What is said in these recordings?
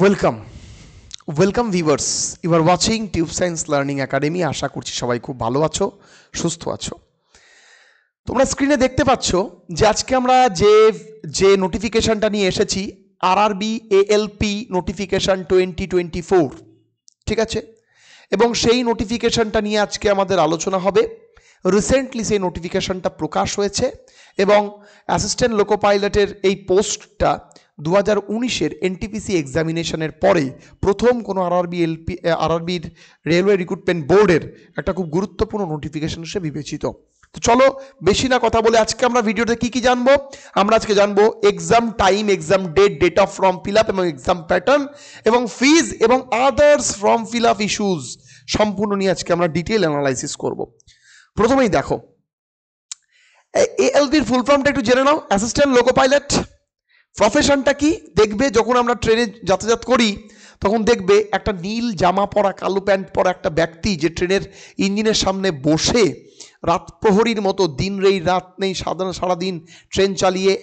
Welcome welcome viewers, you are watching Tube Science Learning Academy. আশা করছি সবাই খুব ভালো আছো, সুস্থ আছো। তোমরা স্ক্রিনে দেখতে পাচ্ছ যে আজকে আমরা যে নোটিফিকেশনটা নিয়ে এসেছি, আরআরবি এএলপি নোটিফিকেশন 2024, ঠিক আছে। এবং সেই নোটিফিকেশনটা নিয়ে আজকে আমাদের আলোচনা হবে। রিসেন্টলি সেই নোটিফিকেশনটা প্রকাশ হয়েছে এবং অ্যাসিস্ট্যান্ট লোকো পাইলটের এই পোস্টটা 2019-এর এনটিপিসি এক্সামিনেশনের পরে প্রথম কোনো আরআরবির রেলওয়ে রিক্রুটমেন্ট বোর্ডের একটা খুব গুরুত্বপূর্ণ নোটিফিকেশন হিসেবে বিবেচিত। তো চলো বেশি না কথা বলে আজকে আমরা ভিডিওতে কি জানবো। আমরা আজকে জানবো exam time, exam date, date of form fill up এবং এক্সাম প্যাটার্ন এবং ফিজ এবং others form fill up issues সম্পূর্ণ নিয়ে আজকে আমরা ডিটেল অ্যানালাইসিস করব। প্রথমেই দেখো, এএলপির ফুল ফর্মটা একটু জেনে নাও। অ্যাসিস্ট্যান্ট লোকো পাইলট প্রফেশনটা কি দেখবে, যখন আমরা ট্রেনে যাতায়াত করি তখন দেখবে একটা নীল জামা পরা, কালো প্যান্ট পরা একটা ব্যক্তি যে ট্রেনের ইঞ্জিনের সামনে বসে রাত প্রহরীর মতো দিন রাত নেই সারাদিন ট্রেন চালিয়ে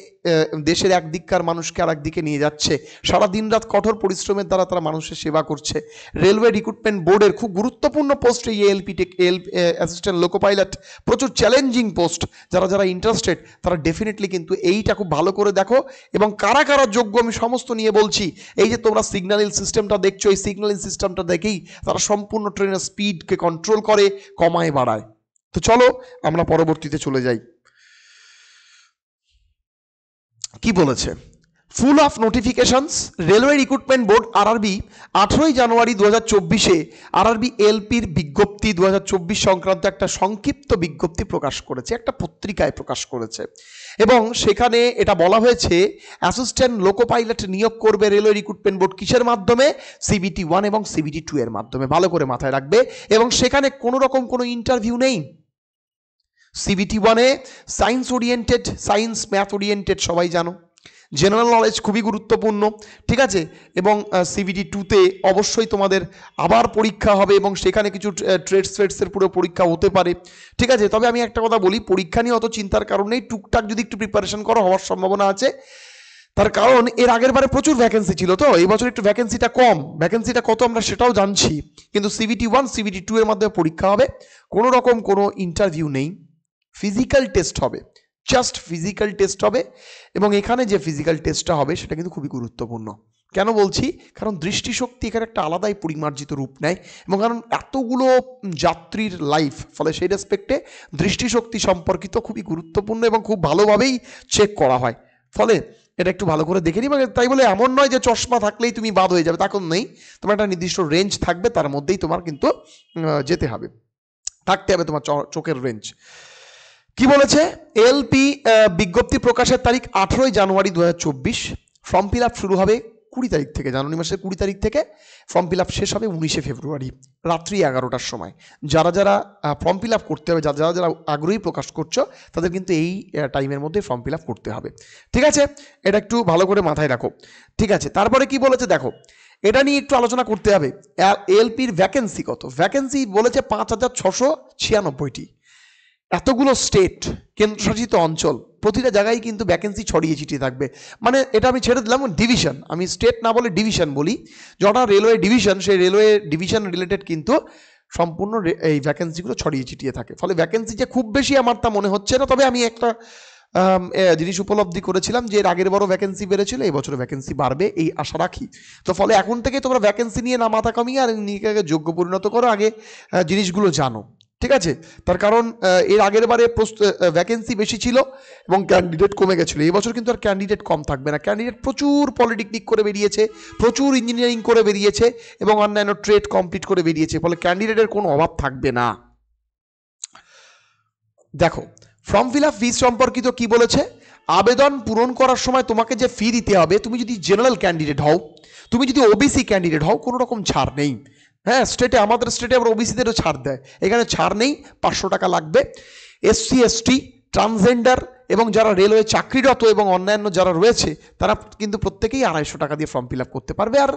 দেশের একদিককার মানুষকে আর একদিকে নিয়ে যাচ্ছে। সারাদিন রাত কঠোর পরিশ্রমের দ্বারা তারা মানুষের সেবা করছে। রেলওয়ে রিক্রুটমেন্ট বোর্ডের খুব গুরুত্বপূর্ণ পোস্ট এই অ্যাসিস্ট্যান্ট লোকো পাইলট, প্রচুর চ্যালেঞ্জিং পোস্ট। যারা ইন্টারেস্টেড তারা ডেফিনেটলি কিন্তু এইটা খুব ভালো করে দেখো। এবং কারা কারা যোগ্য আমি সমস্ত নিয়ে বলছি। এই যে তোমরা সিগন্যালিং সিস্টেমটা দেখছো, এই সিগন্যালিং সিস্টেমটা দেখেই তারা সম্পূর্ণ ট্রেনের স্পিডকে কন্ট্রোল করে, কমায় বাড়ায়। তো চলো আমরা পরবর্তীতে চলে যাই। কি বলেছে, full of notifications railway recruitment board RRB 18 January 2024-এ আরআরবি এলপির বিজ্ঞপ্তি 2024 সংক্রান্ত একটা সংক্ষিপ্ত বিজ্ঞপ্তি প্রকাশ করেছে, একটা পত্রিকায় প্রকাশ করেছে। এবং সেখানে এটা বলা হয়েছে অ্যাসিস্ট্যান্ট লোকো পাইলট নিয়োগ করবে রেলওয়ে রিক্রুটমেন্ট বোর্ড কিসের মাধ্যমে? CBT 1 এবং CBT 2 এর মাধ্যমে। ভালো করে মাথায় রাখবে। এবং সেখানে কোনো রকম কোনো ইন্টারভিউ নেই। CBT 1-এ science oriented, science math oriented সবাই জানো, জেনারেল নলেজ খুবই গুরুত্বপূর্ণ, ঠিক আছে। এবং CBT 2-তে অবশ্যই তোমাদের আবার পরীক্ষা হবে এবং সেখানে কিছু ট্রেডসের পুরো পরীক্ষা হতে পারে, ঠিক আছে। তবে আমি একটা কথা বলি, পরীক্ষা নিয়ে অত চিন্তার কারণ নেই, টুকটাক যদি একটু প্রিপারেশন করো হওয়ার সম্ভাবনা আছে। তার কারণ এর আগের বারে প্রচুর ভ্যাকেন্সি ছিল, তো এই বছর একটু ভ্যাকেন্সিটা কম। ভ্যাকেন্সিটা কত আমরা সেটাও জানছি, কিন্তু CBT 1 CBT 2 এর মাধ্যমে পরীক্ষা হবে, কোনো রকম কোনো ইন্টারভিউ নেই। ফিজিক্যাল টেস্ট হবে, জাস্ট ফিজিক্যাল টেস্ট হবে। এবং এখানে যে ফিজিক্যাল টেস্টটা হবে সেটা কিন্তু খুবই গুরুত্বপূর্ণ। কেন বলছি? কারণ দৃষ্টিশক্তি এখানে একটা আলাদাই পরিমার্জিত রূপ নেয় এবং কারণ এতগুলো যাত্রীর লাইফ, ফলে সেই রেসপেক্টে দৃষ্টিশক্তি সম্পর্কিত খুবই গুরুত্বপূর্ণ এবং খুব ভালোভাবেই চেক করা হয়। ফলে এটা একটু ভালো করে দেখে নিবে। তাই বলে এমন নয় যে চশমা থাকলেই তুমি বাদ হয়ে যাবে, তা কোনো নেই। তোমার একটা নির্দিষ্ট রেঞ্জ থাকবে, তার মধ্যেই তোমার কিন্তু যেতে হবে, থাকতে হবে তোমার চোখের রেঞ্জ। কি বলেছে? এলপি বিজ্ঞপ্তি প্রকাশের তারিখ 18 জানুয়ারি 2024। ফর্ম ফিল আপ শুরু হবে 20 তারিখ থেকে, জানুয়ারি মাসের 20 তারিখ থেকে। ফর্ম ফিল আপ শেষ হবে 19 ফেব্রুয়ারি রাত্রি 11টার সময়। যারা ফর্ম ফিল আপ করতে হবে, যারা আগ্রহী প্রকাশ করছো, তাদের কিন্তু এই টাইমের মধ্যে ফর্ম ফিল আপ করতে হবে, ঠিক আছে। এটা একটু ভালো করে মাথায় রাখো, ঠিক আছে। তারপরে কি বলেছে দেখো, এটা নিয়ে একটু আলোচনা করতে হবে। এলপির ভ্যাকেন্সি কত? ভ্যাকেন্সি বলেছে 5696টি। এতগুলো স্টেট, কেন্দ্রশাসিত অঞ্চল, প্রতিটা জায়গায় কিন্তু ভ্যাকেন্সি ছড়িয়ে ছিটিয়ে থাকবে। মানে এটা আমি ছেড়ে দিলাম ডিভিশন, আমি স্টেট না বলে ডিভিশন বলি। যটা রেলওয়ে ডিভিশন, সেই রেলওয়ে ডিভিশন রিলেটেড কিন্তু সম্পূর্ণ এই ভ্যাকেন্সিগুলো ছড়িয়ে ছিটিয়ে থাকে। ফলে ভ্যাকেন্সি যে খুব বেশি আমার তা মনে হচ্ছে না। তবে আমি একটা জিনিস উপলব্ধি করেছিলাম যে এর আগের বড় ভ্যাকেন্সি বেড়েছিল, এই বছর ভ্যাকেন্সি বাড়বে এই আশা রাখি। তো ফলে এখন থেকে তোমরা ভ্যাকেন্সি নিয়ে না মাথা কামিয়ে আর নিজেকে যোগ্য পরিণত করো, আগে জিনিসগুলো জানো, ঠিক আছে। তার কারণ এর আগের বারে ভ্যাকেন্সি বেশি ছিল এবং ক্যান্ডিডেট কমে গেছিলো। এই বছর কিন্তু আর ক্যান্ডিডেট কম থাকবে না। ক্যান্ডিডেট প্রচুর পলিটেকনিক করে বেরিয়েছে, প্রচুর ইঞ্জিনিয়ারিং করে বেরিয়েছে এবং অন্যান্য ট্রেড কমপ্লিট করে বেরিয়েছে। ফলে ক্যান্ডিডেটের কোনো অভাব থাকবে না। দেখো, ফর্ম ফিল আপ ফিস সম্পর্কিত কি বলেছে? আবেদন পূরণ করার সময় তোমাকে যে ফি দিতে হবে, তুমি যদি জেনারেল ক্যান্ডিডেট হও, তুমি যদি ওবিসি ক্যান্ডিডেট হও, কোনো রকম ছাড় নেই। হ্যাঁ, স্টেটে, আমাদের স্টেটে আবার ওবিসিদেরও ছাড় দেয়, এখানে ছাড় নেই, 500 টাকা লাগবে। SC ST, ট্রান্সজেন্ডার এবং যারা রেলওয়ে চাকরিরত এবং অন্যান্য যারা রয়েছে, তারা কিন্তু প্রত্যেকেই 250 টাকা দিয়ে ফর্ম ফিল আপ করতে পারবে। আর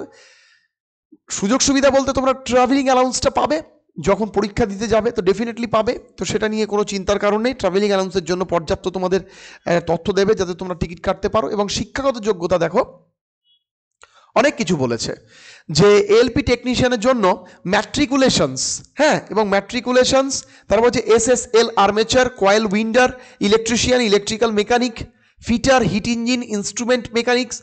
সুযোগ সুবিধা বলতে তোমরা ট্রাভেলিং অ্যালাউন্সটা পাবে যখন পরীক্ষা দিতে যাবে, তো ডেফিনেটলি পাবে, তো সেটা নিয়ে কোনো চিন্তার কারণ নেই। ট্রাভেলিং অ্যালাউন্সের জন্য পর্যাপ্ত তোমাদের তথ্য দেবে যাতে তোমরা টিকিট কাটতে পারো। এবং শিক্ষাগত যোগ্যতা দেখো, অনেক কিছু বলেছে যে এলপি টেকনিশিয়ানের জন্য ম্যাট্রিকুলেশনস, হ্যাঁ, এবং ম্যাট্রিকুলেশনস, তারপর হচ্ছে SSL armature, coil winder, electrician, electrical mechanic, fitter, heat engine, instrument mechanics,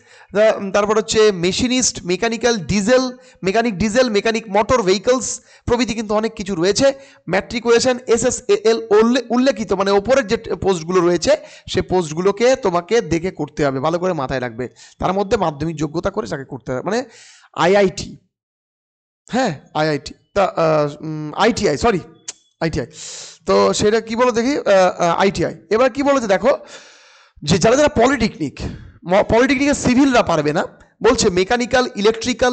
তারপর হচ্ছে machinist, mechanical, diesel, mechanic motor vehicles প্রভৃতি কিন্তু অনেক কিছু রয়েছে। ম্যাট্রিকুলেশন এসএসএল উল্লেখিত মানে ওপরের যে পোস্টগুলো রয়েছে সে পোস্টগুলোকে তোমাকে দেখে করতে হবে, ভালো করে মাথায় রাখবে। তার মধ্যে মাধ্যমিক যোগ্যতা করে তাকে করতে হবে, মানে আইআইটি, হ্যাঁ আইআইটি, তা আইটিআই, সরি আইটিআই, তো সেটা কি বলো দেখি, আইটিআই। এবার কি বলেছে দেখো, যে যারা যারা পলিটেকনিকের সিভিলরা পারবে না, বলছে mechanical, electrical,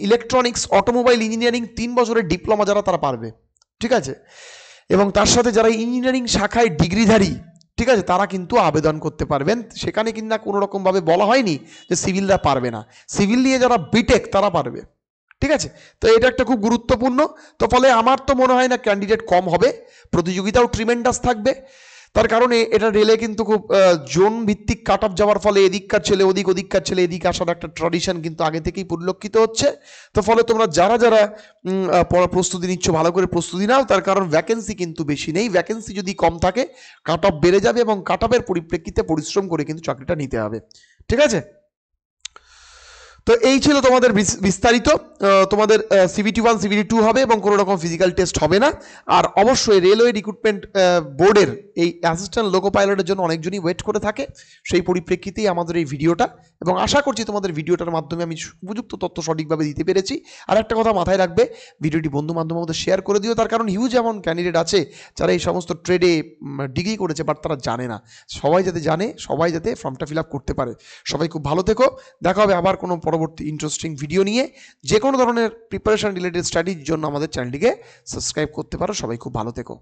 electronics, automobile engineering 3 বছরের ডিপ্লোমা যারা তারা পারবে, ঠিক আছে। এবং তার সাথে যারা ইঞ্জিনিয়ারিং শাখায় ডিগ্রিধারী, ঠিক আছে, তারা কিন্তু আবেদন করতে পারবেন। সেখানে কিন্তু কোনো রকমভাবে বলা হয়নি যে সিভিলরা পারবে না, সিভিল নিয়ে যারা বিটেক তারা পারবে, ঠিক আছে। তো এটা একটা খুব গুরুত্বপূর্ণ। তো ফলে আমার তো মনে হয় না ক্যান্ডিডেট কম হবে, প্রতিযোগিতাও ট্রিমেন্ডাস থাকবে। তার কারণে এটা রেলে কিন্তু খুব জোন ভিত্তিক কাট অফ যাওয়ার ফলে এদিককার ছেলে ওদিক, ওদিককার ছেলে এদিক আসার একটা ট্র্যাডিশন কিন্তু আগে থেকেই পরিলক্ষিত হচ্ছে। তো ফলে তোমরা যারা যারা প্রস্তুতি নিচ্ছ ভালো করে প্রস্তুতি নাও, তার কারণ ভ্যাকেন্সি কিন্তু বেশি নেই। ভ্যাকেন্সি যদি কম থাকে কাট অফ বেড়ে যাবে, এবং কাট অফের পরিপ্রেক্ষিতে পরিশ্রম করে কিন্তু চাকরিটা নিতে হবে, ঠিক আছে। তো এই ছিল তোমাদের বিস্তারিত। তোমাদের সিবিটি 1 সিবিটি 2 হবে এবং কোনো রকম ফিজিক্যাল টেস্ট হবে না। আর অবশ্যই রেলওয়ে রিক্রুটমেন্ট বোর্ডের এই অ্যাসিস্ট্যান্ট লোকো পাইলটের জন্য অনেকজনই ওয়েট করে থাকে, সেই পরিপ্রেক্ষিতেই আমাদের এই ভিডিওটা, এবং আশা করছি তোমাদের ভিডিওটার মাধ্যমে আমি উপযুক্ত তথ্য সঠিকভাবে দিতে পেরেছি। আর একটা কথা মাথায় রাখবে, ভিডিওটি বন্ধু বান্ধবের মধ্যে শেয়ার করে দিও, তার কারণ হিউজ এমন ক্যান্ডিডেট আছে যারা এই সমস্ত ট্রেডে ডিগ্রি করেছে বাট তারা জানে না। সবাই যাতে জানে, সবাই যাতে ফর্মটা ফিল আপ করতে পারে। সবাই খুব ভালো থেকো, দেখা হবে আবার কোনো পরবর্তী ইন্টারেস্টিং ভিডিও নিয়ে। যে কোনো ধরনের প্রিপারেশন রিলেটেড স্টাডির জন্য আমাদের চ্যানেলটিকে সাবস্ক্রাইব করতে পারো। সবাই খুব ভালো থেকো।